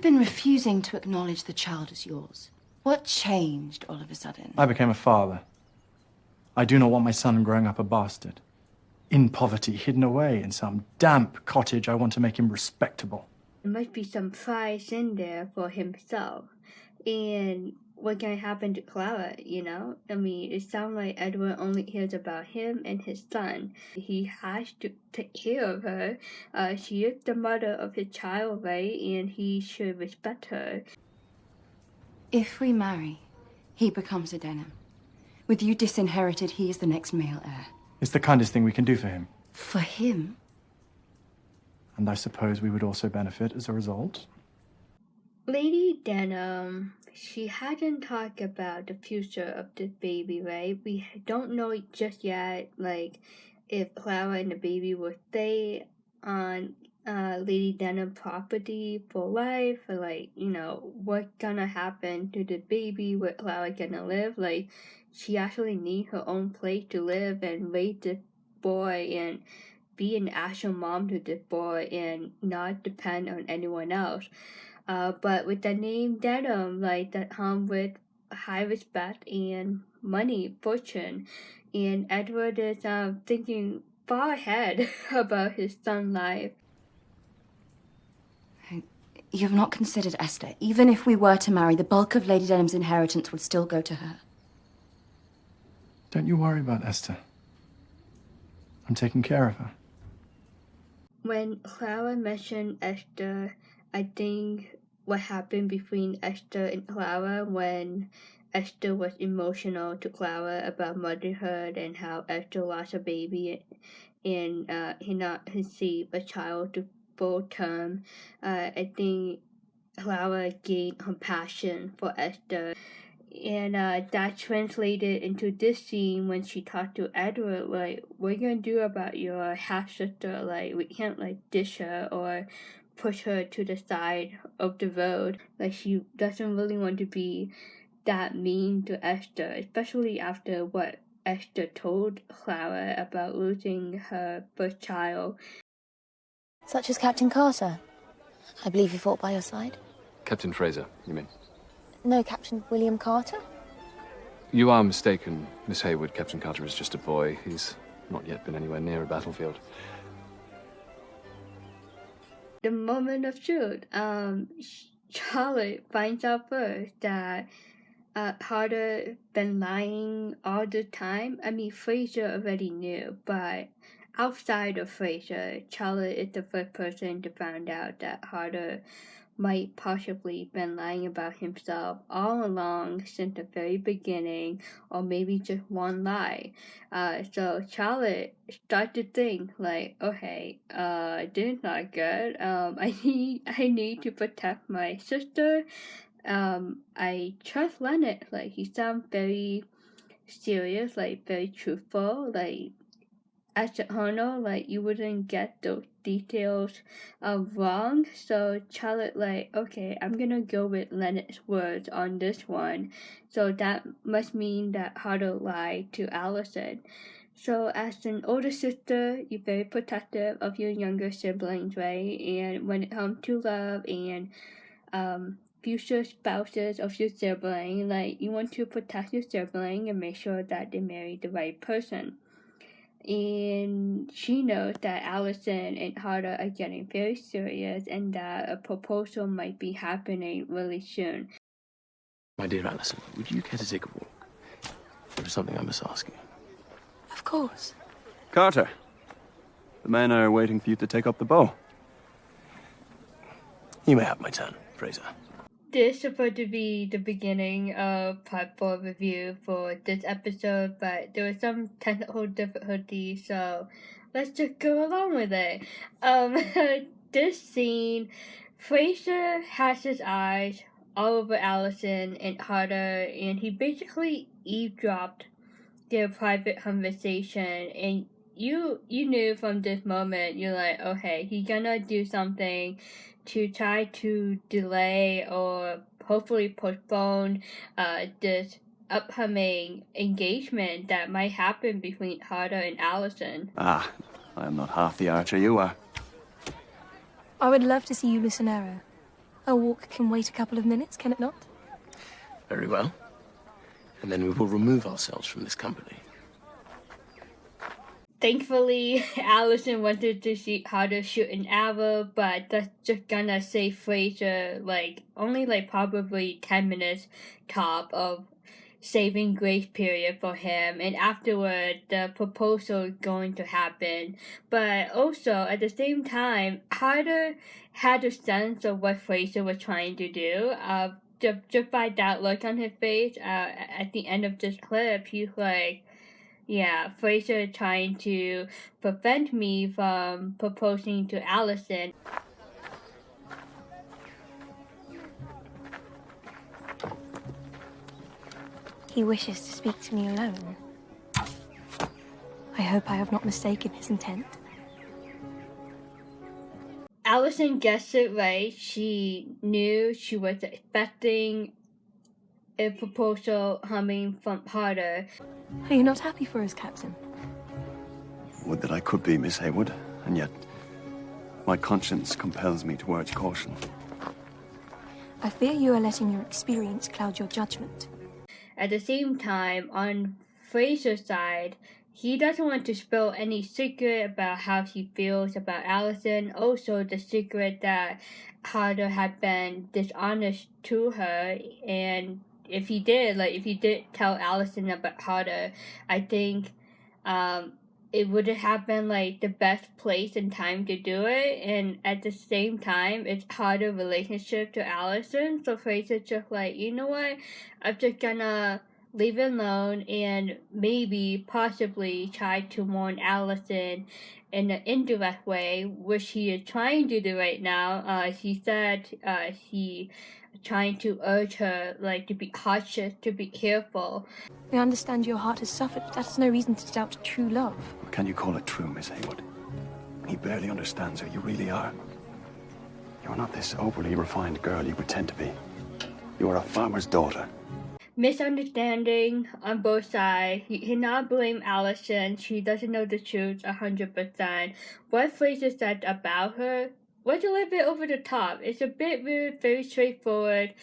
been refusing to acknowledge the child as yours. What changed all of a sudden? I became a father. I do not want my son growing up a bastard. In poverty, hidden away in some damp cottage. I want to make him respectable. There must be some prize in there for himself. And what can happen to Clara, you know? I mean, it sounds like Edward only hears about him and his son. He has to take care of her. She is the mother of his child, right? And he should respect her. If we marry, he becomes a Denham. With you disinherited, he is the next male heir. It's the kindest thing we can do for him. For him? And I suppose we would also benefit as a result. Lady Denham, she hadn't talked about the future of this baby, right? We don't know just yet, like, if Clara and the baby will stay on Lady Denham property for life, or like, you know, what's gonna happen to the baby, where Clara gonna live. Like, she actually needs her own place to live and raise this boy and be an actual mom to this boy and not depend on anyone else. But with the name Denham, like, that comes with high respect and money, fortune, and Edward is thinking far ahead about his son's life. You've not considered Esther. Even if we were to marry, the bulk of Lady Denham's inheritance would still go to her. Don't you worry about Esther. I'm taking care of her. When Clara mentioned Esther, I think what happened between Esther and Clara when Esther was emotional to Clara about motherhood and how Esther lost a baby and he not received a child to full term. I think Clara gained compassion for Esther. And that translated into this scene when she talked to Edward, like, what are you gonna do about your half-sister? Like, we can't, like, dish her or push her to the side of the road. Like, she doesn't really want to be that mean to Esther, especially after what Esther told Clara about losing her first child. Such as Captain Carter. I believe he fought by your side. Captain Fraser, you mean? No, Captain William Carter? You are mistaken, Miss Hayward. Captain Carter is just a boy. He's not yet been anywhere near a battlefield. The moment of truth. Charlotte finds out first that Carter been lying all the time. I mean, Fraser already knew, but outside of Fraser, Charlotte is the first person to find out that Carter might possibly been lying about himself all along since the very beginning, or maybe just one lie. So Charlotte started to think like, okay, this is not good. I need to protect my sister. I trust Leonard. Like, he sounds very serious, like very truthful. Like, as a colonel, like, you wouldn't get those details wrong. So Charlotte, like, okay, I'm gonna go with Leonard's words on this one. So that must mean that Carter lied to Allison. So as an older sister, you're very protective of your younger siblings, right? And when it comes to love and future spouses of your sibling, like, you want to protect your sibling and make sure that they marry the right person. And she knows that Allison and Carter are getting very serious and that a proposal might be happening really soon. My dear Allison, would you care to take a walk? There is something I must ask you. Of course. Carter, the men are waiting for you to take up the bow. You may have my turn, Fraser. This is supposed to be the beginning of part 4 review for this episode, but there were some technical difficulties, so let's just go along with it. This scene, Fraser has his eyes all over Allison and Carter, and he basically eavesdropped their private conversation, and you knew from this moment, you're like, okay, he's gonna do something to try to delay or hopefully postpone this upcoming engagement that might happen between Carter and Allison. Ah, I am not half the archer you are. I would love to see you lose an arrow. A walk can wait a couple of minutes, can it not? Very well. And then we will remove ourselves from this company. Thankfully, Allison wanted to see how to shoot an arrow, but that's just gonna save Fraser only probably 10 minutes top of saving grace period for him, and afterward the proposal is going to happen. But also at the same time, Harder had a sense of what Fraser was trying to do. Just by that look on his face, at the end of this clip, he's like, yeah, Fraser trying to prevent me from proposing to Allison. He wishes to speak to me alone. I hope I have not mistaken his intent. Allison guessed it right. She knew she was expecting a proposal coming from Harder. Are you not happy for us, Captain? Would that I could be, Miss Heywood, and yet my conscience compels me to urge caution. I fear you are letting your experience cloud your judgment. At the same time, on Fraser's side, he doesn't want to spill any secret about how he feels about Allison. Also, the secret that Harder had been dishonest to her, and if he did tell Allison about Harder, I think it would have been the best place and time to do it. And at the same time, it's Harder relationship to Allison. So Fraser's just you know what? I'm just gonna leave it alone and maybe possibly try to warn Allison in an indirect way, which he is trying to do right now. He said he trying to urge her to be cautious, to be careful. I understand your heart has suffered, but that is no reason to doubt true love. Can you call it true, Miss Heywood? He barely understands who you really are. You're not this overly refined girl you pretend to be. You are a farmer's daughter. Misunderstanding on both sides. He cannot blame Allison. She doesn't know the truth 100%. What Fraser said about her was a little bit over the top. It's a bit rude, very straightforward.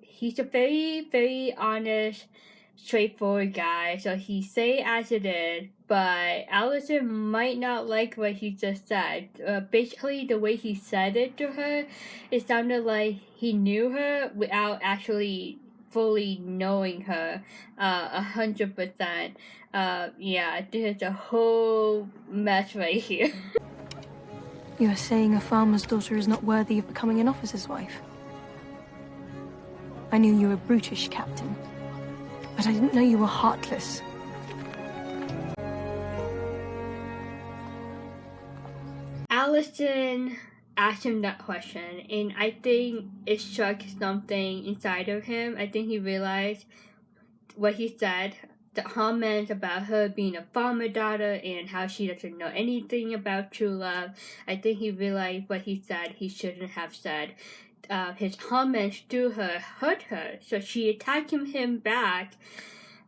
He's a very, very honest, straightforward guy, so he say as it is, but Allison might not like what he just said. Basically, the way he said it to her, it sounded like he knew her without actually fully knowing her 100%. Yeah, there's a whole mess right here. You are saying a farmer's daughter is not worthy of becoming an officer's wife? I knew you were brutish, Captain, but I didn't know you were heartless. Allison asked him that question, and I think it struck something inside of him. I think he realized what he said, the comments about her being a farmer daughter and how she doesn't know anything about true love. I think he realized what he said he shouldn't have said. His comments to her hurt her, so she attacked him back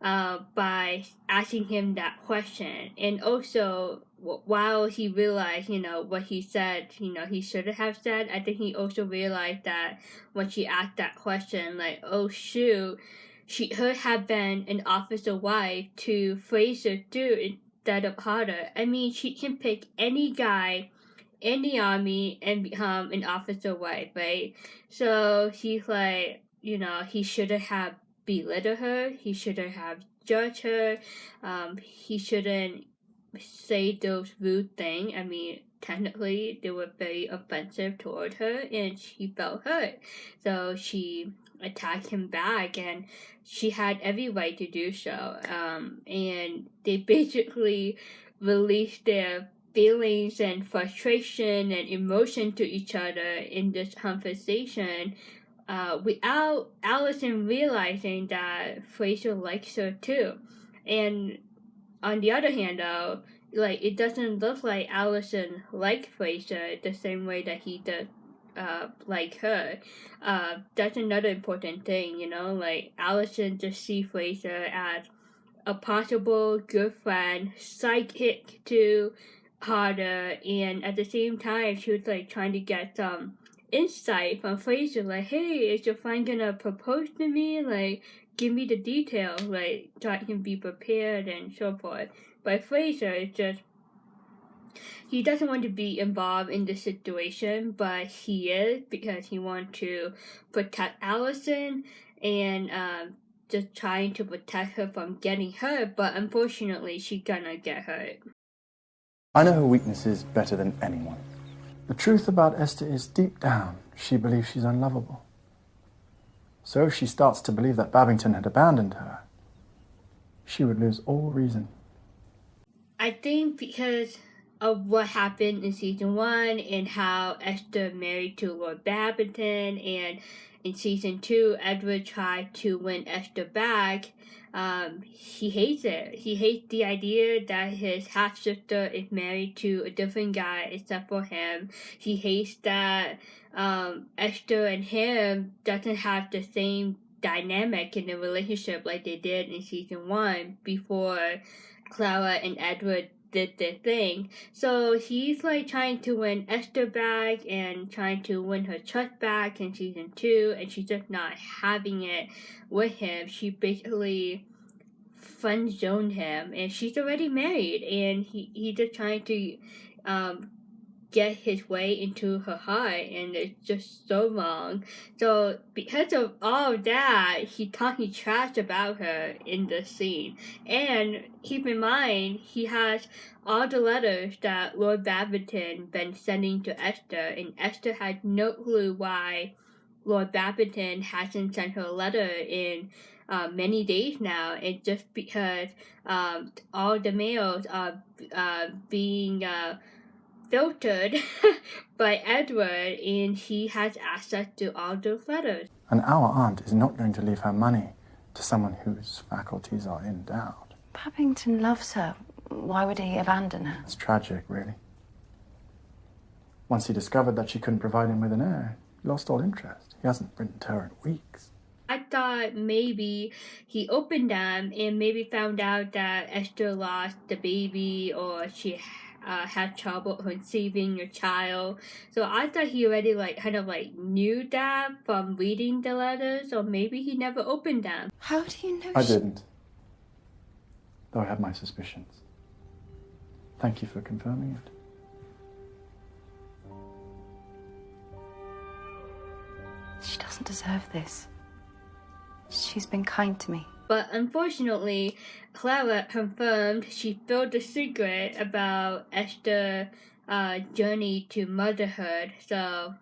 by asking him that question. And also, while he realized, what he said, he shouldn't have said, I think he also realized that when she asked that question, oh shoot, she could have been an officer wife to Fraser too instead of Harder. I mean, she can pick any guy in the army and become an officer wife, right? So he's he shouldn't have belittled her. He shouldn't have judged her. He shouldn't say those rude things. I mean, technically, they were very offensive toward her, and she felt hurt. So she attacked him back, and she had every right to do so. And they basically released their feelings and frustration and emotion to each other in this conversation without Allison realizing that Fraser likes her too. And on the other hand, though, it doesn't look like Allison liked Fraser the same way that he does like her. That's another important thing, Allison just sees Fraser as a possible good friend, sidekick to Harder, and at the same time she was trying to get some insight from Fraser, like, hey, is your friend gonna propose to me? Like, give me the details, like, so I can be prepared and so forth. But Fraser is just, he doesn't want to be involved in the situation, but he is because he wants to protect Allison and just trying to protect her from getting hurt, but unfortunately she's gonna get hurt. I know her weaknesses better than anyone. The truth about Esther is, deep down, she believes she's unlovable. So if she starts to believe that Babington had abandoned her, she would lose all reason. I think because of what happened in season 1 and how Esther married to Lord Babington, and in season 2, Edward tried to win Esther back. He hates it. He hates the idea that his half-sister is married to a different guy except for him. He hates that Esther and him doesn't have the same dynamic in the relationship like they did in season 1 before Clara and Edward did their thing. So he's like trying to win Esther back and trying to win her trust back in season 2, and she's just not having it with him. She basically friend-zoned him, and she's already married, and he's just trying to get his way into her heart, and it's just so wrong. So because of all of that, he talking trash about her in the scene. And keep in mind, he has all the letters that Lord Babington been sending to Esther, and Esther had no clue why Lord Babington hasn't sent her a letter in many days now. It's just because all the mails are being filtered by Edward, and he has access to all those letters. And our aunt is not going to leave her money to someone whose faculties are in doubt. Babington loves her. Why would he abandon her? It's tragic, really. Once he discovered that she couldn't provide him with an heir, he lost all interest. He hasn't written to her in weeks. I thought maybe he opened them and maybe found out that Esther lost the baby, or she had trouble conceiving a child. So I thought he already kind of knew that from reading the letters, or maybe he never opened them. How do you know? I didn't. Though I had my suspicions. Thank you for confirming it. She doesn't deserve this. She's been kind to me. But unfortunately, Clara confirmed she filled the secret about Esther's journey to motherhood, so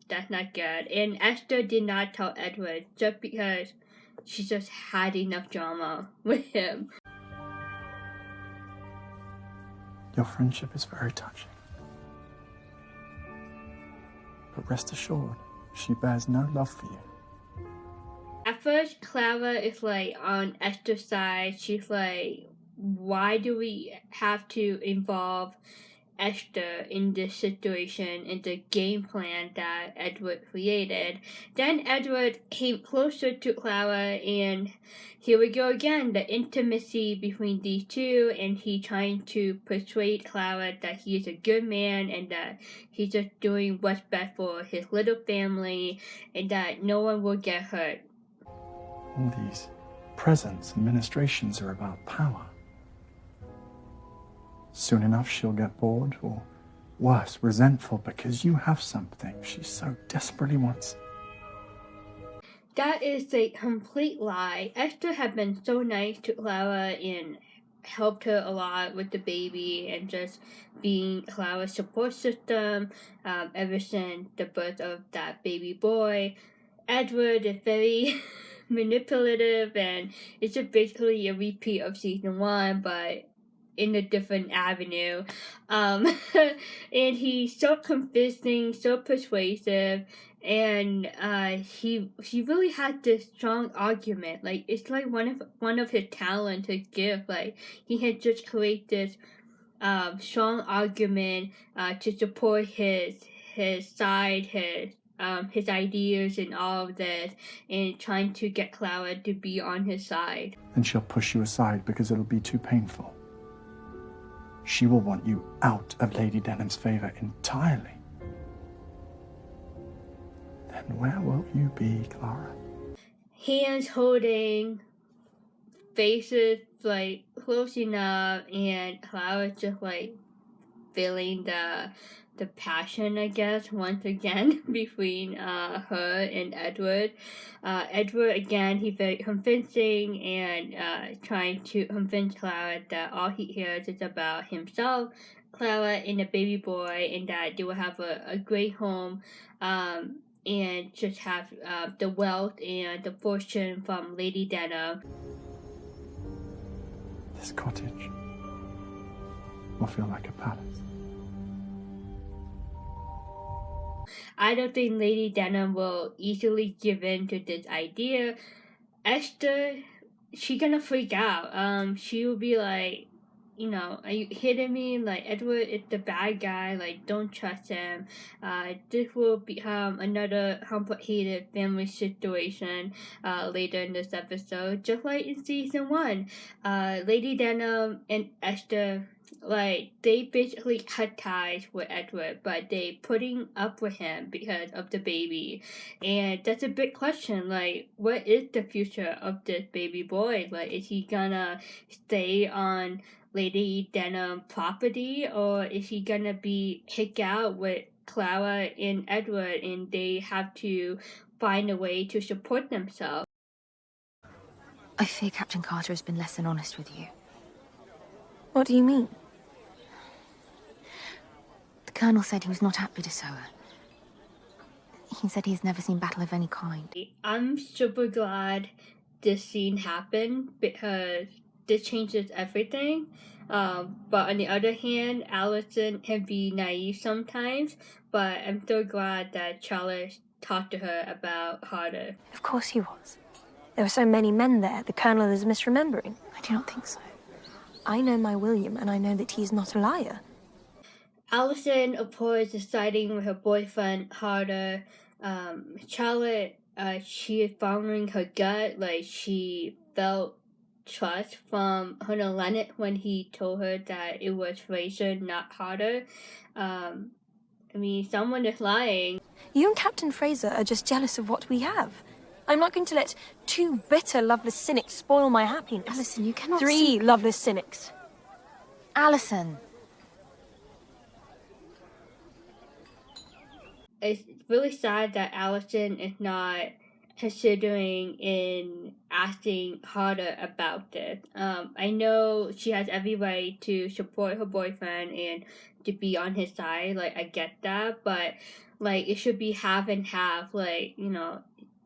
that's not good. And Esther did not tell Edward just because she just had enough drama with him. Your friendship is very touching. But rest assured, she bears no love for you. At first, Clara is on Esther's side. She's like, why do we have to involve Esther in this situation, in the game plan that Edward created? Then Edward came closer to Clara, and here we go again, the intimacy between these two, and he trying to persuade Clara that he is a good man and that he's just doing what's best for his little family and that no one will get hurt. All these presents and ministrations are about power. Soon enough she'll get bored, or worse, resentful because you have something she so desperately wants. That is a complete lie. Esther had been so nice to Clara and helped her a lot with the baby and just being Clara's support system ever since the birth of that baby boy. Edward is very manipulative, and it's just basically a repeat of season 1, but in a different avenue. And he's so convincing, so persuasive, and he really had this strong argument. It's like one of his talents, his gift. He had just created this strong argument to support his side, his ideas and all of this, and trying to get Clara to be on his side. Then she'll push you aside because it'll be too painful. She will want you out of Lady Denham's favour entirely. And where will you be, Clara? Hands holding, faces like close enough, and Clara's just like feeling the passion, I guess, once again between her and Edward. Edward, again, he's very convincing and trying to convince Clara that all he hears is about himself, Clara, and the baby boy, and that they will have a great home and just have the wealth and the fortune from Lady Denham. This cottage will feel like a palace. I don't think Lady Denham will easily give in to this idea. Esther, she gonna freak out. She will be like, you know, are you kidding me? Like, Edward is the bad guy. Like, don't trust him. This will become another complicated family situation later in this episode, just like in season 1. Lady Denham and Esther, like, they basically cut ties with Edward, but they putting up with him because of the baby. And that's a big question. Like, what is the future of this baby boy? Like, is he gonna stay on Lady Denham property, or is he gonna be kicked out with Clara and Edward, and they have to find a way to support themselves? I fear Captain Carter has been less than honest with you. What do you mean? The Colonel said he was not happy to sew her. He said he has never seen battle of any kind. I'm super glad this scene happened because this changes everything. But on the other hand, Allison can be naive sometimes, but I'm so glad that Charlotte talked to her about Harder. Of course he was. There were so many men there, the Colonel is misremembering. I do not think so. I know my William, and I know that he is not a liar. Allison, of course, is siding with her boyfriend Harder. Charlotte, she is following her gut. Like, she felt trust from Colonel Lennox when he told her that it was Fraser, not Harder. I mean, someone is lying. You and Captain Fraser are just jealous of what we have. I'm not going to let 2 bitter, loveless cynics spoil my happiness. Alison, you cannot 3 loveless cynics. Alison. It's really sad that Allison is not considering in asking Harder about this. I know she has every right to support her boyfriend and to be on his side. Like, I get that, but like, it should be half and half. Like, you know,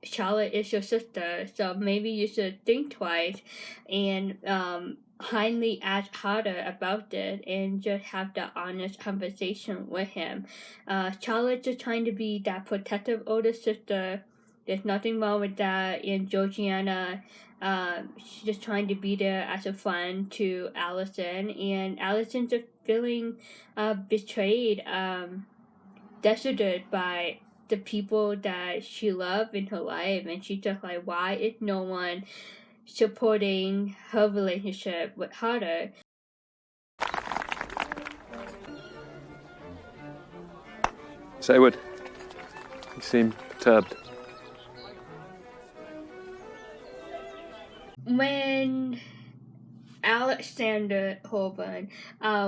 Charlotte is your sister, so maybe you should think twice and kindly ask Harder about it and just have that honest conversation with him. Charlotte's just trying to be that protective older sister. There's nothing wrong with that. And Georgiana, she's just trying to be there as a friend to Allison, and Allison's just feeling betrayed, deserted by the people that she loved in her life, and she's just like, why is no one supporting her relationship with Harder? Heywood, you seem perturbed. When Alexander Heybourne,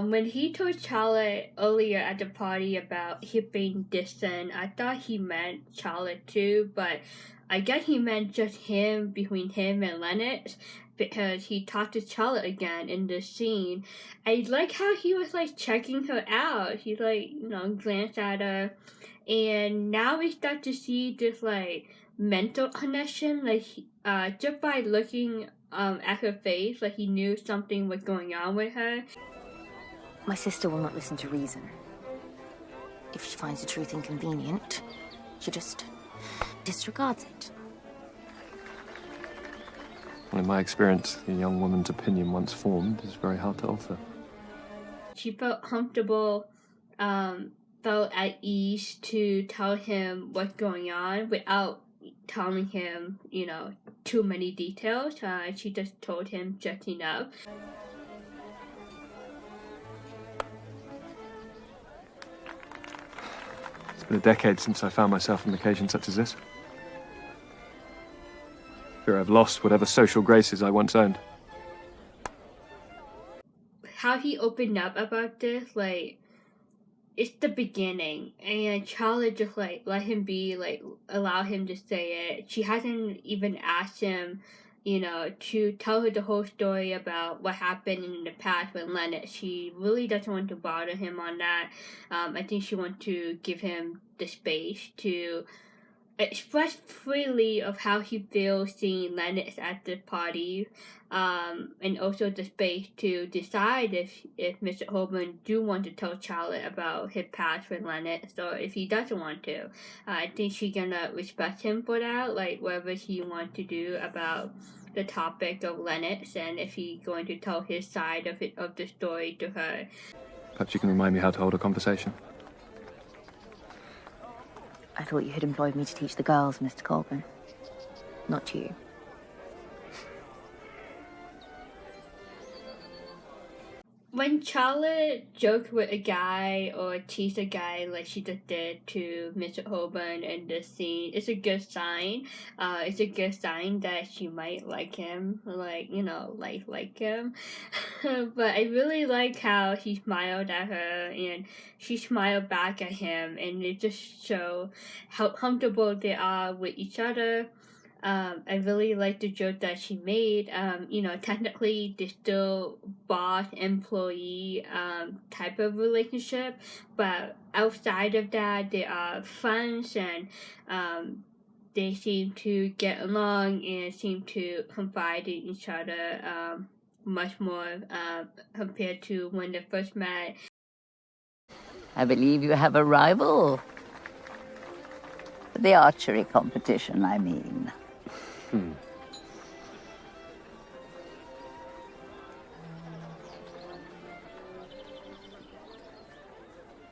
when he told Charlotte earlier at the party about he being distant, I thought he meant Charlotte too, but I guess he meant just him, between him and Lennox, because he talked to Charlotte again in this scene. I like how he was like checking her out. He like, you know, glanced at her, and now we start to see this like mental connection, like just by looking at her face, like he knew something was going on with her. My sister will not listen to reason. If she finds the truth inconvenient, she just disregards it. Well, in my experience, a young woman's opinion once formed is very hard to alter. She felt comfortable, felt at ease to tell him what's going on without telling him, you know, too many details. She just told him just enough. been a decade since I found myself on occasion such as this. Fear I've lost whatever social graces I once owned. How he opened up about this, like, it's the beginning, and Charlotte just, like, let him be, like, allow him to say it. She hasn't even asked him, you know, to tell her the whole story about what happened in the past with Leonard. She really doesn't want to bother him on that. I think she wants to give him the space to express freely of how he feels seeing Lennox at the party, and also the space to decide if Mr. Heybourne do want to tell Charlotte about his past with Lennox, or if he doesn't want to. I think she's gonna respect him for that, like whatever he wants to do about the topic of Lennox, and if he's going to tell his side of the story to her. Perhaps you can remind me how to hold a conversation. I thought you had employed me to teach the girls, Mr. Colburn. Not you. When Charlotte joked with a guy or teased a guy like she just did to Mr. Heybourne in this scene, it's a good sign. It's a good sign that she might like him, like, you know, like him. But I really like how he smiled at her and she smiled back at him, and it just shows how comfortable they are with each other. I really like the joke that she made. You know, technically they're still boss-employee type of relationship, but outside of that, they are friends, and they seem to get along and seem to confide in each other much more compared to when they first met. I believe you have a rival. The archery competition, I mean.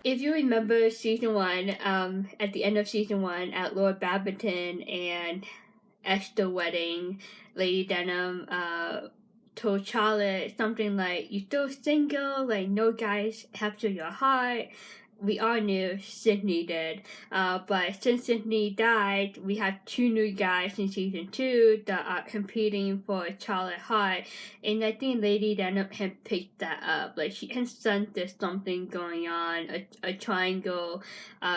If you remember season 1, at the end of season 1, at Lord Babington and Esther's wedding, Lady Denham told Charlotte something like, "You're still single, like no guys capture your heart." We all knew Sydney did, but since Sydney died, we have 2 new guys in season 2 that are competing for Charlotte's heart, and I think Lady Denham had picked that up. Like, she can sense there's something going on, a triangle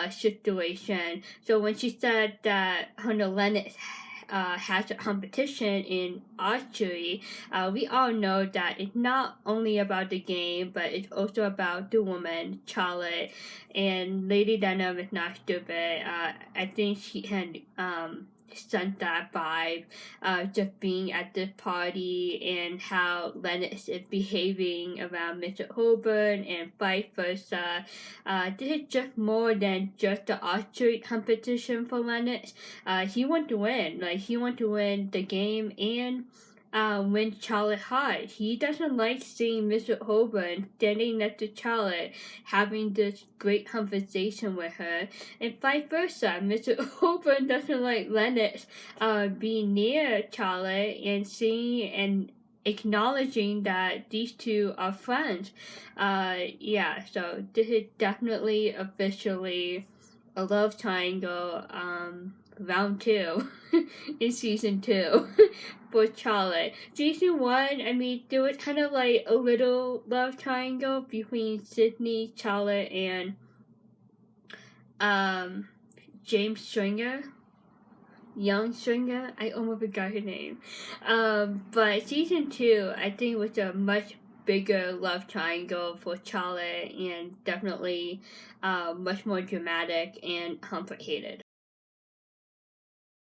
situation. So when she said that Hunter Lennox has a competition in archery, we all know that it's not only about the game, but it's also about the woman, Charlotte, and Lady Denham is not stupid. I think she can sense that vibe, just being at this party and how Lennox is behaving around Mr. Heybourne and vice versa. This is just more than just the archery competition for Lennox. He wants to win. Like, he wants to win the game and win Charlotte's heart. He doesn't like seeing Mr. Heybourne standing next to Charlotte, having this great conversation with her, and vice versa. Mr. Heybourne doesn't like Lennox being near Charlotte and seeing and acknowledging that these two are friends. Yeah, so this is definitely officially a love triangle, round 2 in season 2 for Charlotte. Season 1, I mean, there was kind of like a little love triangle between Sydney, Charlotte, and James Stringer. Young Stringer? I almost forgot her name. But season 2, I think, was a much bigger love triangle for Charlotte, and definitely much more dramatic and complicated.